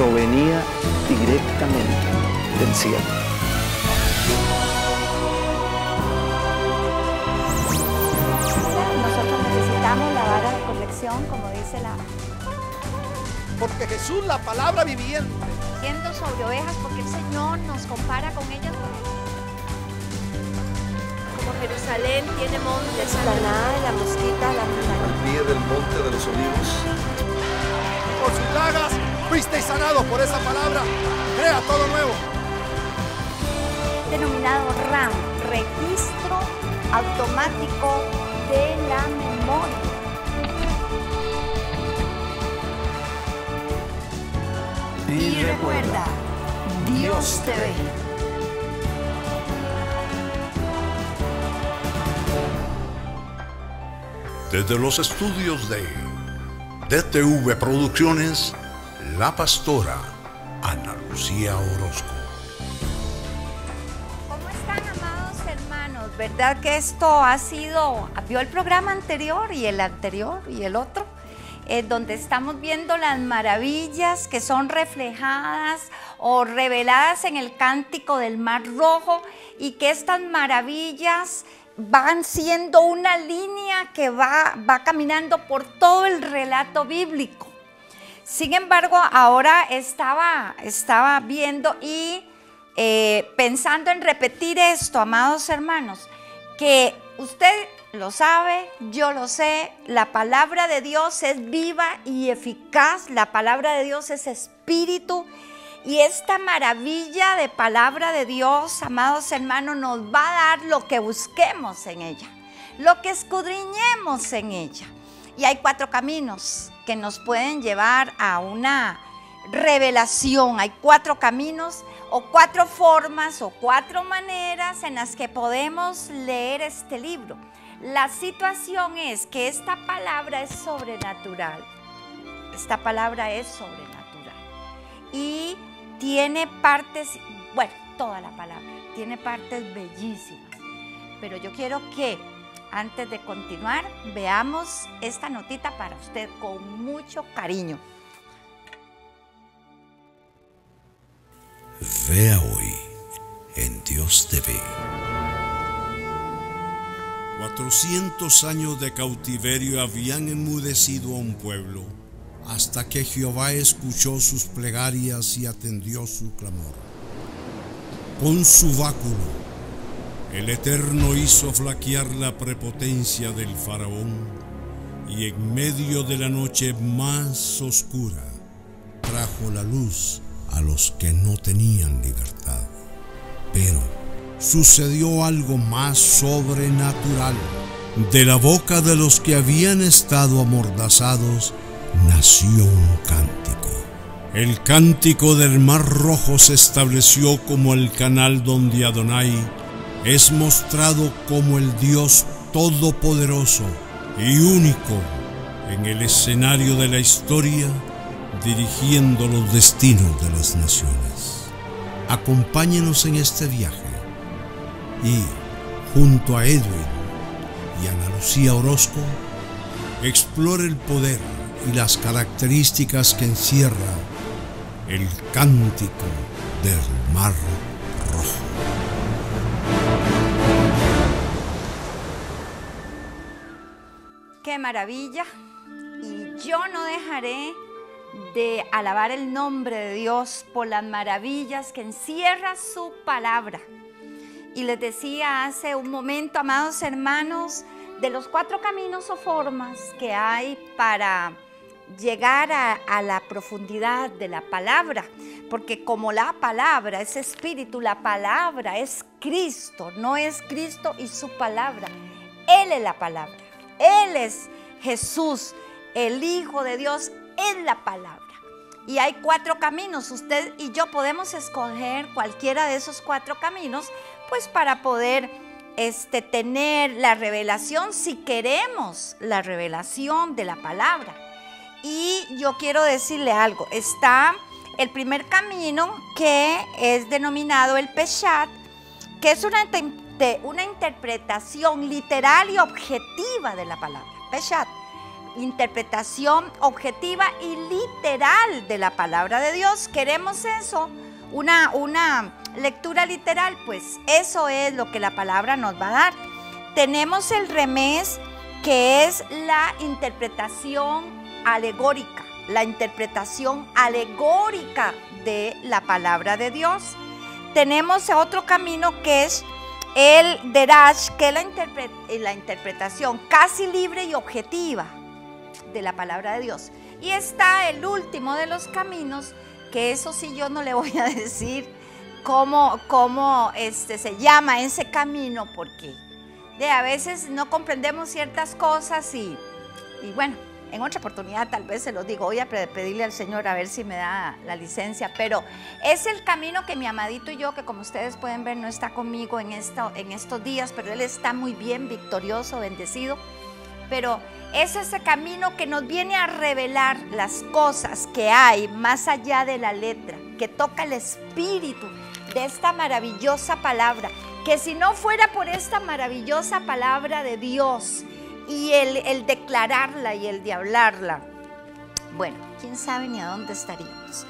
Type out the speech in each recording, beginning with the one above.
provenía directamente del cielo. Nosotros necesitamos la vara de corrección, como dice la... Porque Jesús, la palabra viviente, Siendo sobre ovejas, porque el Señor nos compara con ellas. Como Jerusalén tiene montes, Explanada de la mosquita, la montaña. Al pie del monte de los olivos. por sus llagas fuisteis sanados. Por esa palabra, crea todo nuevo. Denominado RAM, Registro Automático de la Memoria. Y recuerda, Dios te ve. Desde los estudios de DTV Producciones, la pastora Ana Lucía Orozco. ¿Cómo están, amados hermanos? ¿Verdad que esto ha sido, vio el programa anterior y el otro? Donde estamos viendo las maravillas que son reflejadas o reveladas en el cántico del Mar Rojo, y que estas maravillas van siendo una línea que va caminando por todo el relato bíblico. Sin embargo, ahora estaba viendo y pensando en repetir esto, amados hermanos, que usted lo sabe, yo lo sé, la palabra de Dios es viva y eficaz, la palabra de Dios es espíritu, y esta maravilla de palabra de Dios, amados hermanos, nos va a dar lo que busquemos en ella, lo que escudriñemos en ella. Y hay 4 caminos que nos pueden llevar a una revelación. Hay 4 caminos o 4 formas o 4 maneras en las que podemos leer este libro. La situación es que esta palabra es sobrenatural. Esta palabra es sobrenatural. Y tiene partes, bueno, toda la palabra, tiene partes bellísimas. Pero yo quiero que, antes de continuar, veamos esta notita para usted con mucho cariño. Vea hoy en Dios te ve. 400 años de cautiverio habían enmudecido a un pueblo, hasta que Jehová escuchó sus plegarias y atendió su clamor. Con su báculo, el Eterno hizo flaquear la prepotencia del faraón, y en medio de la noche más oscura, trajo la luz a los que no tenían libertad. Pero sucedió algo más sobrenatural. De la boca de los que habían estado amordazados nació un cántico. El cántico del Mar Rojo se estableció como el canal donde Adonai es mostrado como el Dios todopoderoso y único en el escenario de la historia, dirigiendo los destinos de las naciones. Acompáñenos en este viaje y, junto a Edwin y Ana Lucía Orozco, explore el poder y las características que encierra el cántico del Mar Rojo. ¡Qué maravilla! Y yo no dejaré de alabar el nombre de Dios por las maravillas que encierra su palabra. Y les decía hace un momento, amados hermanos, de los 4 caminos o formas que hay para llegar a la profundidad de la palabra, porque como la palabra es espíritu, la palabra es Cristo, no es Cristo y su palabra. Él es la palabra, Él es Jesús, el Hijo de Dios, es la palabra. Y hay 4 caminos, usted y yo podemos escoger cualquiera de esos 4 caminos, pues para poder tener la revelación, si queremos la revelación de la palabra. Y yo quiero decirle algo, está el primer camino, que es denominado el Peshat, que es una interpretación literal y objetiva de la palabra. Peshat, interpretación objetiva y literal de la palabra de Dios. ¿Queremos eso? Una lectura literal, pues eso es lo que la palabra nos va a dar. Tenemos el remés, que es la interpretación alegórica, de la palabra de Dios. Tenemos otro camino que es el derash, que es la interpretación casi libre y objetiva de la palabra de Dios. Y está el último de los caminos, que eso sí yo no le voy a decir cómo se llama ese camino, porque a veces no comprendemos ciertas cosas y bueno, en otra oportunidad tal vez se los digo. Voy a pedirle al Señor a ver si me da la licencia, pero es el camino que mi amadito y yo, que como ustedes pueden ver no está conmigo en estos días, pero él está muy bien, victorioso, bendecido, pero es ese camino que nos viene a revelar las cosas que hay más allá de la letra, que toca el espíritu de esta maravillosa palabra, que si no fuera por esta maravillosa palabra de Dios y el declararla y el de hablarla, bueno, quién sabe ni a dónde estaríamos.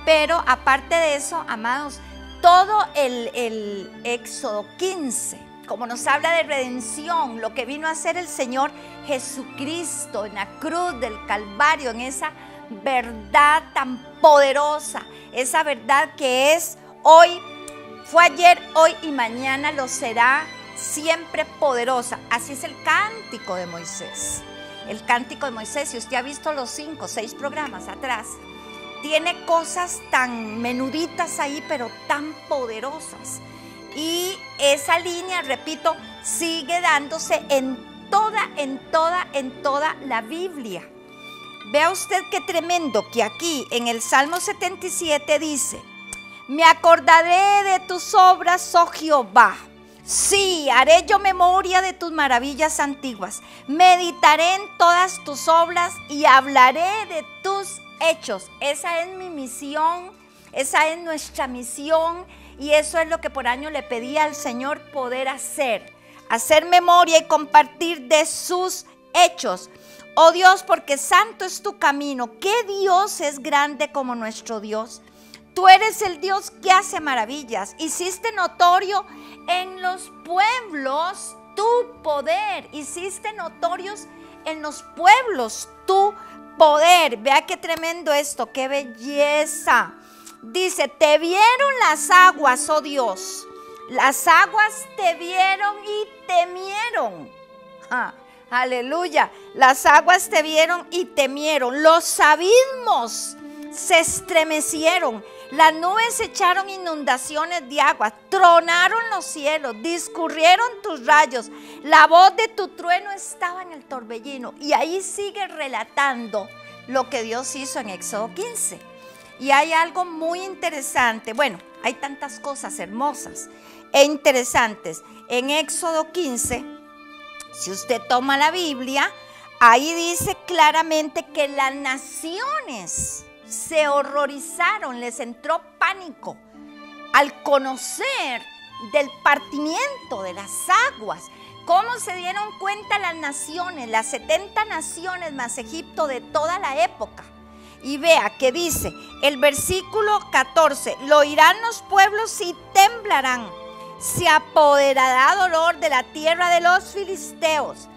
Pero aparte de eso, amados, todo el Éxodo 15, como nos habla de redención, lo que vino a hacer el Señor Jesucristo en la cruz del Calvario, en esa verdad tan poderosa, esa verdad que es hoy, fue ayer, hoy y mañana lo será, siempre poderosa. Así es el cántico de Moisés. El cántico de Moisés, si usted ha visto los 5 o 6 programas atrás, tiene cosas tan menuditas ahí, pero tan poderosas. Y esa línea, repito, sigue dándose en toda la Biblia. Vea usted qué tremendo que aquí en el Salmo 77 dice: me acordaré de tus obras, oh Jehová. Sí, haré yo memoria de tus maravillas antiguas. Meditaré en todas tus obras y hablaré de tus hechos. Esa es mi misión, esa es nuestra misión, y eso es lo que por año le pedí al Señor poder hacer memoria y compartir de sus hechos. Oh Dios, porque santo es tu camino. ¿Qué Dios es grande como nuestro Dios? Tú eres el Dios que hace maravillas. Hiciste notorio en los pueblos tu poder. Hiciste notorios en los pueblos tu poder. Vea qué tremendo esto, qué belleza. Dice: te vieron las aguas, oh Dios. Las aguas te vieron y temieron. Aleluya. Las aguas te vieron y temieron. Los abismos se estremecieron. Las nubes echaron inundaciones de agua, tronaron los cielos, discurrieron tus rayos, la voz de tu trueno estaba en el torbellino. Y ahí sigue relatando lo que Dios hizo en Éxodo 15. Y hay algo muy interesante, bueno, hay tantas cosas hermosas e interesantes. En Éxodo 15, si usted toma la Biblia, ahí dice claramente que las naciones se horrorizaron, les entró pánico al conocer del partimiento de las aguas. ¿Cómo se dieron cuenta las naciones, las 70 naciones más Egipto de toda la época? Y vea que dice el versículo 14: lo oirán los pueblos y temblarán, se apoderará dolor de la tierra de los filisteos.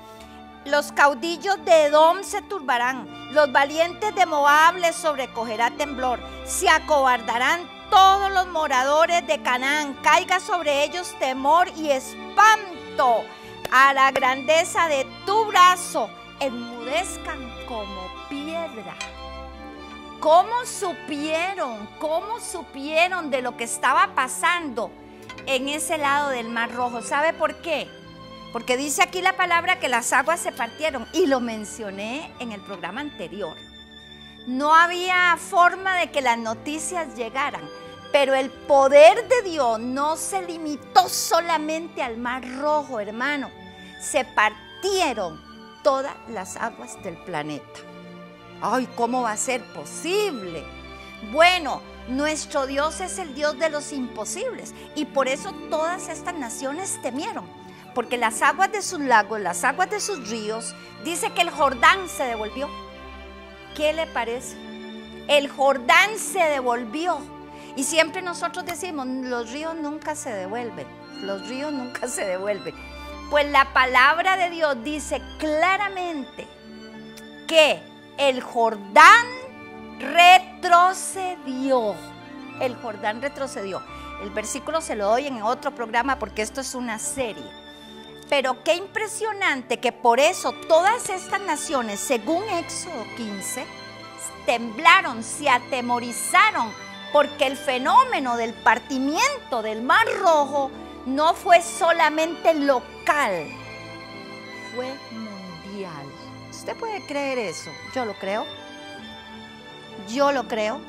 Los caudillos de Edom se turbarán, los valientes de Moab les sobrecogerá temblor, se acobardarán todos los moradores de Canaán, caiga sobre ellos temor y espanto a la grandeza de tu brazo, enmudezcan como piedra. ¿Cómo supieron de lo que estaba pasando en ese lado del Mar Rojo? ¿Sabe por qué? Porque dice aquí la palabra que las aguas se partieron, y lo mencioné en el programa anterior. No había forma de que las noticias llegaran, pero el poder de Dios no se limitó solamente al Mar Rojo, hermano. Se partieron todas las aguas del planeta. ¡Ay, cómo va a ser posible! Bueno, nuestro Dios es el Dios de los imposibles, y por eso todas estas naciones temieron. porque las aguas de sus lagos, las aguas de sus ríos, dice que el Jordán se devolvió. ¿Qué le parece? El Jordán se devolvió. Y siempre nosotros decimos, los ríos nunca se devuelven, los ríos nunca se devuelven. Pues la palabra de Dios dice claramente que el Jordán retrocedió. El Jordán retrocedió. El versículo se lo doy en otro programa porque esto es una serie. Pero qué impresionante que por eso todas estas naciones, según Éxodo 15, temblaron, se atemorizaron, porque el fenómeno del partimiento del Mar Rojo no fue solamente local, fue mundial. ¿Usted puede creer eso? Yo lo creo. Yo lo creo.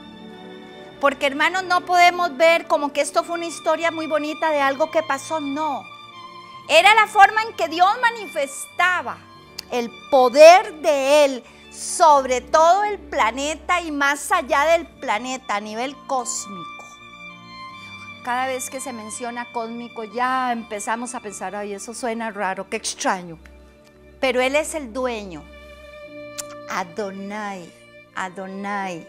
Porque, hermanos, no podemos ver como que esto fue una historia muy bonita de algo que pasó, no. Era la forma en que Dios manifestaba el poder de Él sobre todo el planeta y más allá del planeta a nivel cósmico. Cada vez que se menciona cósmico ya empezamos a pensar, ay, eso suena raro, qué extraño. Pero Él es el dueño. Adonai, Adonai.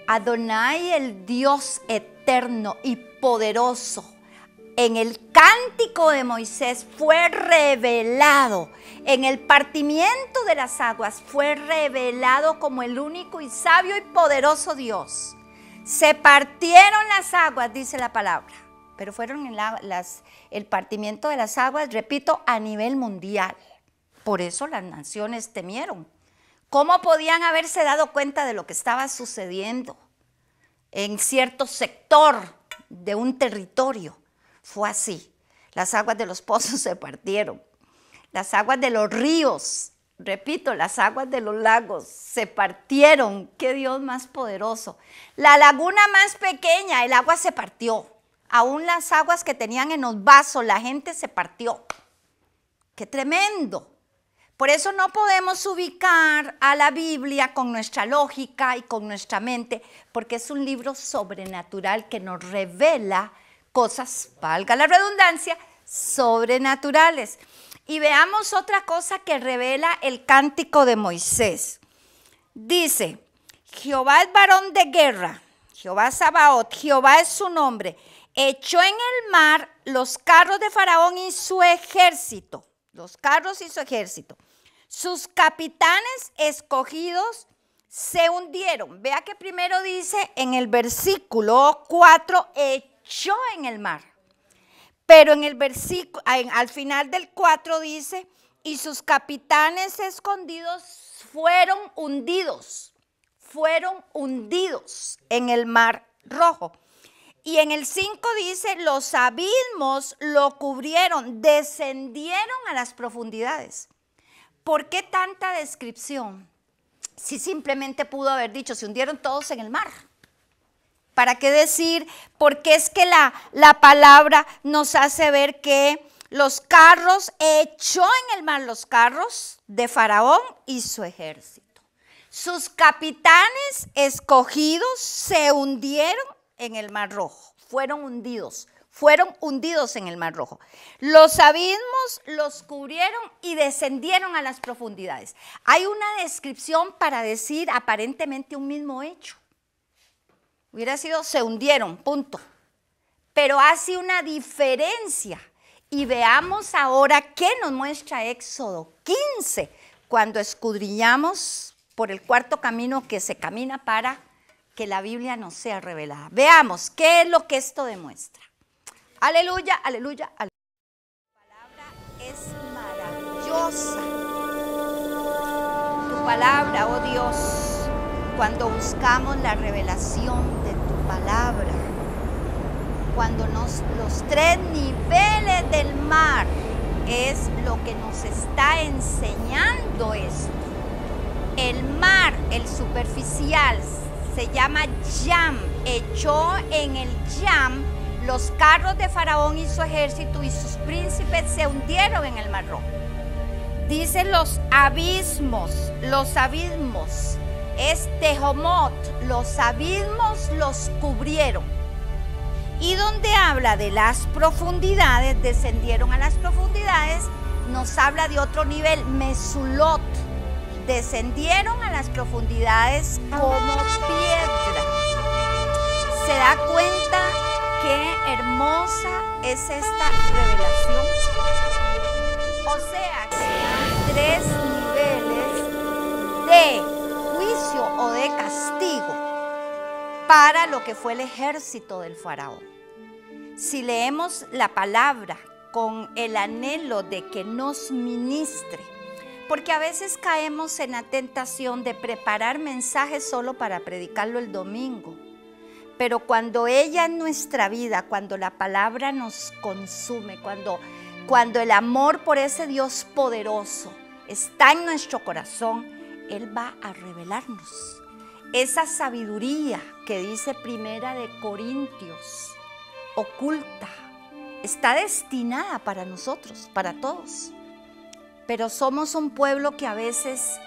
Adonai, el Dios eterno y poderoso. En el cántico de Moisés fue revelado, en el partimiento de las aguas fue revelado como el único y sabio y poderoso Dios. Se partieron las aguas, dice la palabra, pero fueron el partimiento de las aguas, repito, a nivel mundial. Por eso las naciones temieron. ¿Cómo podían haberse dado cuenta de lo que estaba sucediendo en cierto sector de un territorio? Fue así. Las aguas de los pozos se partieron. Las aguas de los ríos, repito, las aguas de los lagos se partieron. ¡Qué Dios más poderoso! La laguna más pequeña, el agua se partió. Aún las aguas que tenían en los vasos, la gente se partió. ¡Qué tremendo! Por eso no podemos ubicar a la Biblia con nuestra lógica y con nuestra mente, porque es un libro sobrenatural que nos revela cosas, valga la redundancia, sobrenaturales. Y veamos otra cosa que revela el cántico de Moisés. Dice, Jehová es varón de guerra, Jehová Sabaoth, Jehová es su nombre. Echó en el mar los carros de Faraón y su ejército, los carros y su ejército. Sus capitanes escogidos se hundieron. Vea que primero dice en el versículo 4, echó en el mar. Pero en el versículo, al final del 4 dice, y sus capitanes escondidos fueron hundidos en el Mar Rojo. Y en el 5 dice, los abismos lo cubrieron, descendieron a las profundidades. ¿Por qué tanta descripción? Si simplemente pudo haber dicho, se hundieron todos en el mar. ¿Para qué decir? Porque es que la palabra nos hace ver que los carros, echó en el mar los carros de Faraón y su ejército. Sus capitanes escogidos se hundieron en el Mar Rojo, fueron hundidos en el Mar Rojo. Los abismos los cubrieron y descendieron a las profundidades. Hay una descripción para decir aparentemente un mismo hecho. Hubiera sido, se hundieron, punto. Pero hace una diferencia. Y veamos ahora qué nos muestra Éxodo 15, cuando escudriñamos por el cuarto camino que se camina para que la Biblia nos sea revelada. Veamos qué es lo que esto demuestra. Aleluya, aleluya, aleluya. La palabra es maravillosa. Tu palabra, oh Dios, cuando buscamos la revelación de tu palabra, cuando los 3 niveles del mar es lo que nos está enseñando esto. El mar, el superficial, se llama Yam, echó en el Yam los carros de Faraón y su ejército y sus príncipes se hundieron en el Mar Rojo. Dice los abismos, es Tehomot, los abismos los cubrieron. Y donde habla de las profundidades, descendieron a las profundidades, nos habla de otro nivel, Mesulot, descendieron a las profundidades como piedra. ¿Se da cuenta qué hermosa es esta revelación? O sea, que hay 3 niveles de juicio o de castigo para lo que fue el ejército del faraón. Si leemos la palabra con el anhelo de que nos ministre, porque a veces caemos en la tentación de preparar mensajes solo para predicarlo el domingo, pero cuando ella en nuestra vida, cuando la palabra nos consume, cuando el amor por ese Dios poderoso está en nuestro corazón, Él va a revelarnos esa sabiduría que dice Primera de Corintios, oculta, está destinada para nosotros, para todos. Pero somos un pueblo que a veces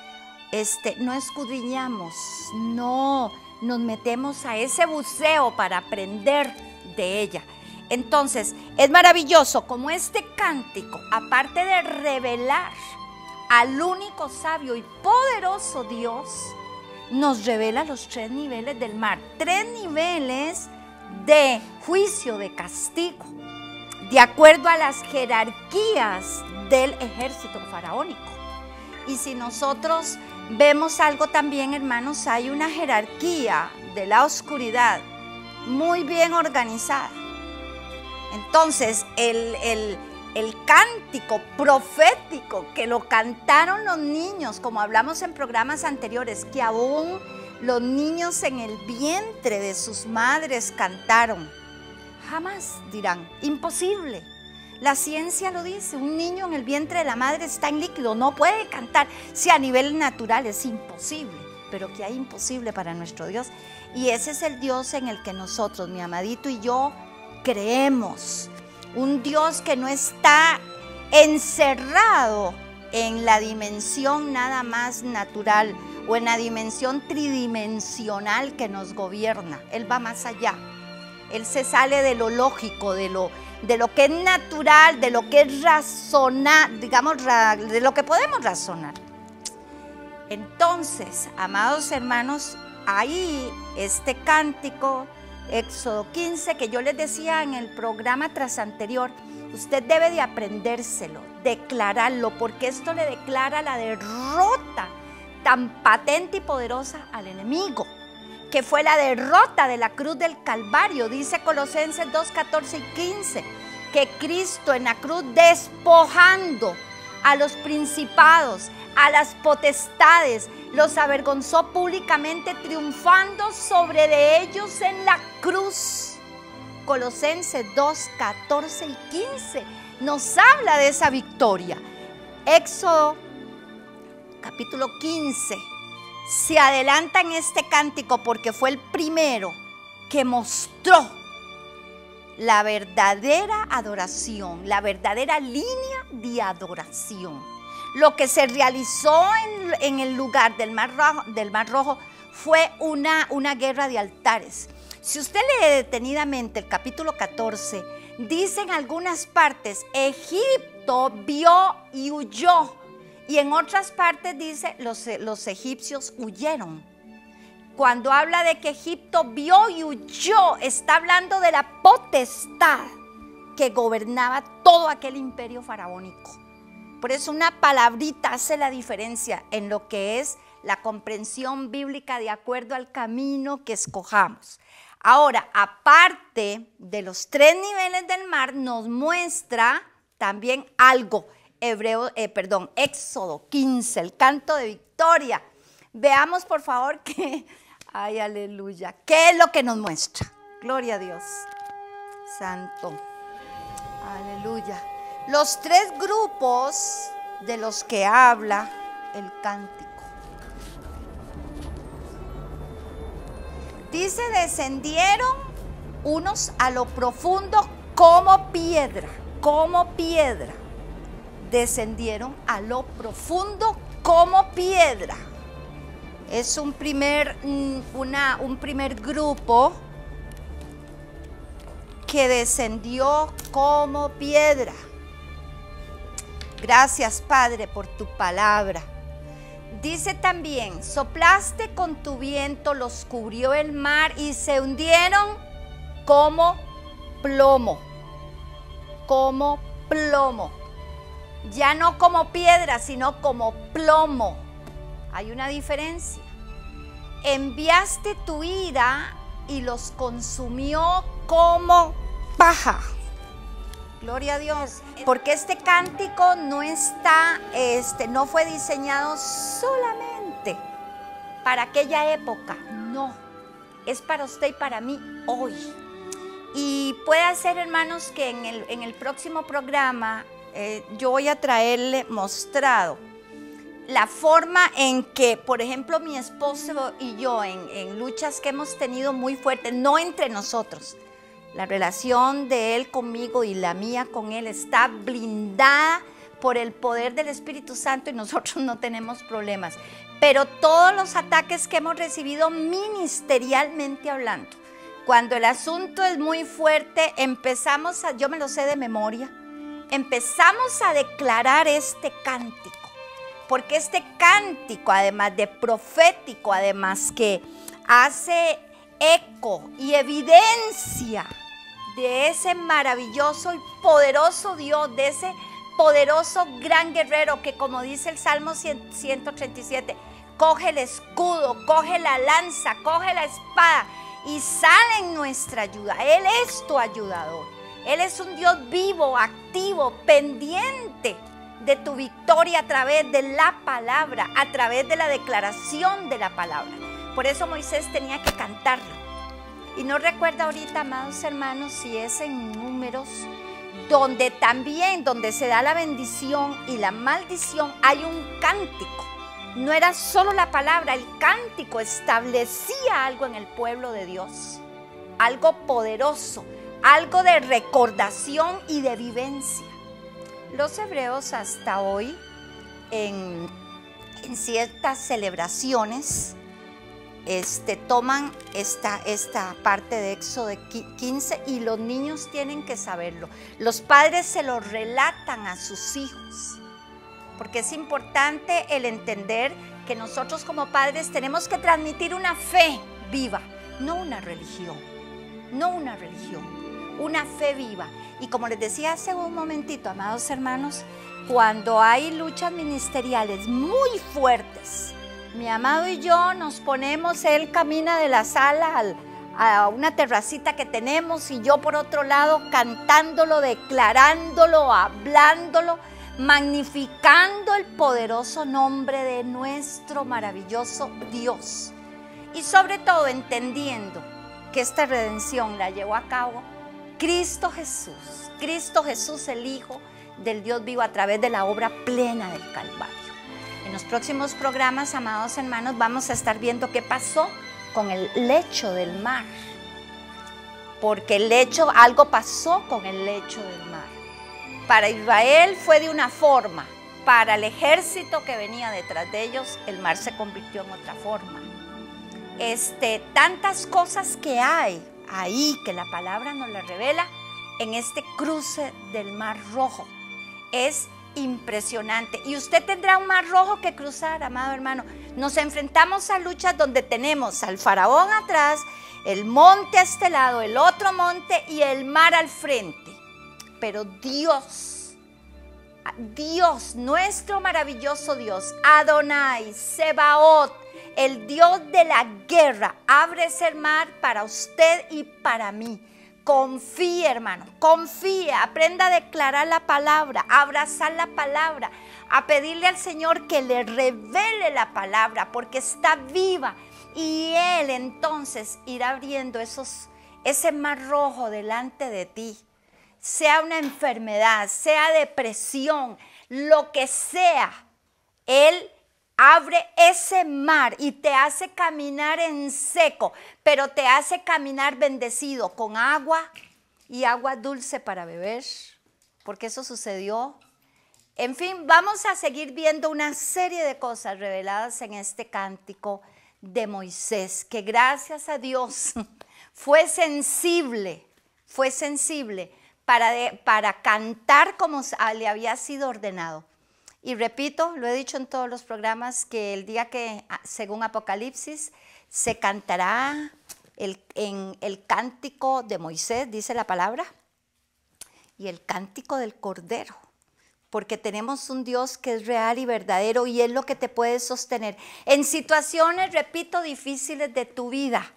no escudriñamos, no nos metemos a ese buceo para aprender de ella. Entonces, es maravilloso como este cántico, aparte de revelar al único sabio y poderoso Dios, nos revela los 3 niveles del mar, 3 niveles de juicio, de castigo, de acuerdo a las jerarquías del ejército faraónico. Y si nosotros vemos algo también, hermanos, hay una jerarquía de la oscuridad muy bien organizada. Entonces, el cántico profético que lo cantaron los niños, como hablamos en programas anteriores, que aún los niños en el vientre de sus madres cantaron. Jamás dirán, imposible. La ciencia lo dice, un niño en el vientre de la madre está en líquido, no puede cantar. Si a nivel natural es imposible, pero que hay imposible para nuestro Dios. Y ese es el Dios en el que nosotros, mi amadito y yo, creemos. Un Dios que no está encerrado en la dimensión nada más natural o en la dimensión tridimensional que nos gobierna. Él va más allá. Él se sale de lo lógico, de lo que es natural, de lo que es razonar, digamos, de lo que podemos razonar. Entonces, amados hermanos, ahí este cántico, Éxodo 15, que yo les decía en el programa tras anterior, usted debe de aprendérselo, declararlo, porque esto le declara la derrota tan patente y poderosa al enemigo, que fue la derrota de la cruz del Calvario. Dice Colosenses 2, 14 y 15, que Cristo en la cruz, despojando a los principados, a las potestades, los avergonzó públicamente, triunfando sobre de ellos en la cruz. Colosenses 2, 14 y 15 nos habla de esa victoria. Éxodo capítulo 15 se adelanta en este cántico porque fue el primero que mostró la verdadera adoración, la verdadera línea de adoración. Lo que se realizó en el lugar del Mar Rojo fue una guerra de altares. Si usted lee detenidamente el capítulo 14, dice en algunas partes, Egipto vio y huyó. Y en otras partes dice, los egipcios huyeron. Cuando habla de que Egipto vio y huyó, está hablando de la potestad que gobernaba todo aquel imperio faraónico. Por eso una palabrita hace la diferencia en lo que es la comprensión bíblica de acuerdo al camino que escojamos. Ahora, aparte de los 3 niveles del mar, nos muestra también algo. Éxodo 15, el canto de victoria. Veamos por favor que, ay, aleluya, ¿qué es lo que nos muestra? Gloria a Dios, santo, aleluya. Los 3 grupos de los que habla el cántico. Dice, descendieron unos a lo profundo como piedra, descendieron a lo profundo como piedra. Es un primer grupo que descendió como piedra. Gracias, Padre, por tu palabra. Dice también, soplaste con tu viento, los cubrió el mar y se hundieron como plomo. Como plomo. Ya no como piedra, sino como plomo. Hay una diferencia. Enviaste tu ira y los consumió como paja. Gloria a Dios. Porque este cántico no no fue diseñado solamente para aquella época. No, es para usted y para mí hoy. Y puede ser, hermanos, que en el próximo programa yo voy a traerle mostrado la forma en que, por ejemplo, mi esposo y yo en luchas que hemos tenido muy fuertes, no entre nosotros, la relación de él conmigo y la mía con él está blindada por el poder del Espíritu Santo y nosotros no tenemos problemas. Pero todos los ataques que hemos recibido ministerialmente hablando, cuando el asunto es muy fuerte, yo me lo sé de memoria, empezamos a declarar este cántico. Porque este cántico, además de profético, además que hace eco y evidencia de ese maravilloso y poderoso Dios, de ese poderoso gran guerrero que, como dice el Salmo 137, coge el escudo, coge la lanza, coge la espada y sale en nuestra ayuda. Él es tu ayudador. Él es un Dios vivo, activo, pendiente de tu victoria a través de la palabra, a través de la declaración de la palabra. Por eso Moisés tenía que cantarlo. Y no recuerdo ahorita, amados hermanos, si es en Números, donde se da la bendición y la maldición, hay un cántico. No era solo la palabra, el cántico establecía algo en el pueblo de Dios, algo poderoso, algo de recordación y de vivencia. Los hebreos hasta hoy, en ciertas celebraciones, toman esta parte de Éxodo 15 y los niños tienen que saberlo. Los padres se lo relatan a sus hijos, porque es importante el entender que nosotros como padres tenemos que transmitir una fe viva, no una religión, una fe viva. Y como les decía hace un momentito, amados hermanos, cuando hay luchas ministeriales muy fuertes, mi amado y yo nos ponemos, él camina de la sala a una terracita que tenemos y yo por otro lado cantándolo, declarándolo, hablándolo, magnificando el poderoso nombre de nuestro maravilloso Dios. Y sobre todo entendiendo que esta redención la llevó a cabo Cristo Jesús, el Hijo del Dios vivo, a través de la obra plena del Calvario. En los próximos programas, amados hermanos, vamos a estar viendo qué pasó con el lecho del mar. Porque algo pasó con el lecho del mar. Para Israel fue de una forma, para el ejército que venía detrás de ellos, el mar se convirtió en otra forma. Tantas cosas que hay ahí que la palabra nos la revela en este cruce del Mar Rojo. Es impresionante. Y usted tendrá un mar rojo que cruzar, amado hermano. Nos enfrentamos a luchas donde tenemos al faraón atrás, el monte a este lado, el otro monte y el mar al frente. Pero Dios, nuestro maravilloso Dios, Adonai, Sebaot, el Dios de la guerra, abre ese mar para usted y para mí. Confíe, hermano, confíe, aprenda a declarar la palabra, a abrazar la palabra, a pedirle al Señor que le revele la palabra, porque está viva. Y Él entonces irá abriendo ese mar rojo delante de ti. Sea una enfermedad, sea depresión, lo que sea, Él abre ese mar y te hace caminar en seco, pero te hace caminar bendecido con agua y agua dulce para beber, porque eso sucedió. En fin, vamos a seguir viendo una serie de cosas reveladas en este cántico de Moisés, que gracias a Dios fue sensible fue sensible para cantar como le había sido ordenado. Y repito, lo he dicho en todos los programas, que el día que, según Apocalipsis, se cantará en el cántico de Moisés, dice la palabra, y el cántico del Cordero, porque tenemos un Dios que es real y verdadero y es lo que te puede sostener. En situaciones, repito, difíciles de tu vida,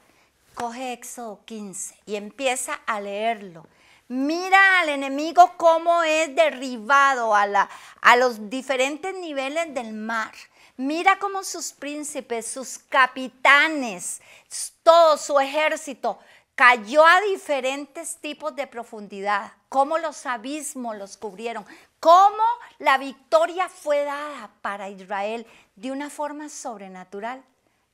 coge Éxodo 15 y empieza a leerlo. Mira al enemigo cómo es derribado a los diferentes niveles del mar. Mira cómo sus príncipes, sus capitanes, todo su ejército cayó a diferentes tipos de profundidad, cómo los abismos los cubrieron, cómo la victoria fue dada para Israel de una forma sobrenatural,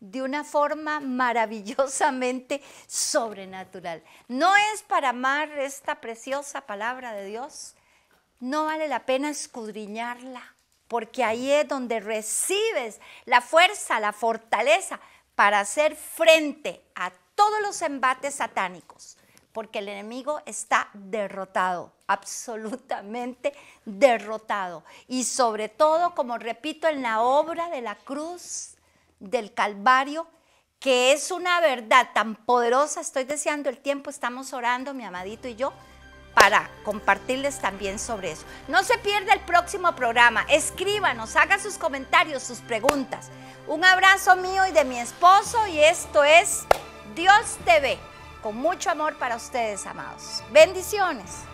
de una forma maravillosamente sobrenatural. No es para amar esta preciosa palabra de Dios, no vale la pena escudriñarla, porque ahí es donde recibes la fuerza, la fortaleza para hacer frente a todos los embates satánicos, porque el enemigo está derrotado, absolutamente derrotado. Y sobre todo, como repito, en la obra de la cruz del Calvario, que es una verdad tan poderosa. Estoy deseando el tiempo, estamos orando, mi amadito y yo, para compartirles también sobre eso. No se pierda el próximo programa, escríbanos, haga sus comentarios, sus preguntas. Un abrazo mío y de mi esposo, y esto es Dios TV, con mucho amor para ustedes, amados. Bendiciones.